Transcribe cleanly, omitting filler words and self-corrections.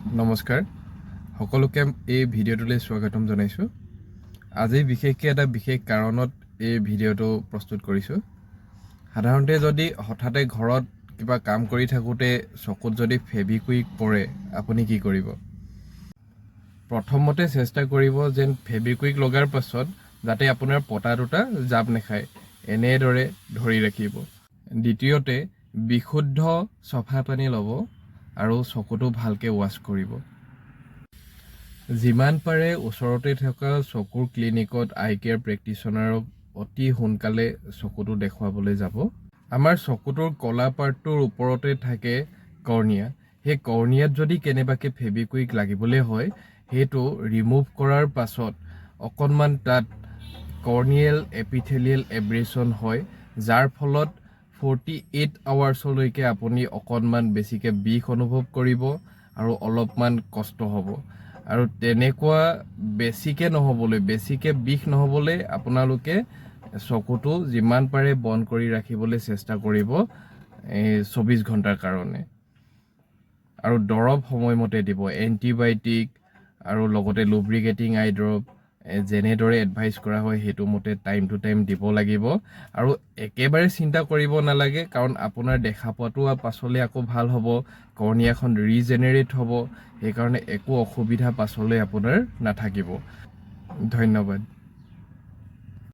নমস্কাৰ সকলোকে এই ভিডিঅ'টোলৈ স্বাগতম জনাইছোঁ। আজি বিশেষকৈ এটা বিশেষ কাৰণত এই ভিডিঅ'টো প্ৰস্তুত কৰিছোঁ। সাধাৰণতে যদি হঠাতে ঘৰত কিবা কাম কৰি থাকোঁতে চকুত যদি ফেভিকুইক পৰে আপুনি কি কৰিব? প্ৰথমতে চেষ্টা কৰিব যেন ফেভিকুইক লগাৰ পাছত যাতে আপোনাৰ পতা দুটা জাপ নাখায় এনেদৰে ধৰি ৰাখিব। দ্বিতীয়তে বিশুদ্ধ চফা পানী ল'ব আৰু চকুটো ভালকৈ ৱাছ কৰিব। যিমান পাৰে ওচৰতে থকা চকুৰ ক্লিনিকত আই কেয়াৰ প্ৰেক্টিশ্যনাৰক অতি সোনকালে চকুটো দেখুৱাবলৈ যাব। আমাৰ চকুটোৰ কলা পাৰ্টটোৰ ওপৰতে থাকে কৰ্ণিয়া। সেই কৰ্ণিয়াত যদি কেনেবাকৈ ফেভিকুইক লাগিবলৈ হয় সেইটো ৰিমুভ কৰাৰ পাছত অকণমান তাত কৰ্নিয়েল এপিথেলিয়েল এব্ৰেশ্যন হয়, যাৰ ফলত 48 আৱাৰ্ছলৈকে আপুনি অকণমান বেছিকৈ বিষ অনুভৱ কৰিব আৰু অলপমান কষ্ট হ'ব। আৰু তেনেকুৱা বেছিকৈ বিষ নহ'বলৈ আপোনালোকে চকুটো যিমান পাৰে বন্ধ কৰি ৰাখিবলৈ চেষ্টা কৰিব 24 ঘণ্টাৰ কাৰণে। আৰু দৰৱ সময়মতে দিব, এণ্টিবায়'টিক আৰু লগতে লুব্ৰিকেটিং আই ড্ৰপ যেনেদৰে এডভাইচ কৰা হয় সেইটো মতে টাইম টু টাইম দিব লাগিব। আৰু একেবাৰে চিন্তা কৰিব নালাগে, কাৰণ আপোনাৰ দেখা পোৱাটো পাছলৈ আকৌ ভাল হ'ব, কৰ্ণিয়াখন ৰিজেনেৰেট হ'ব, সেইকাৰণে একো অসুবিধা পাছলৈ আপোনাৰ নাথাকিব। ধন্যবাদ।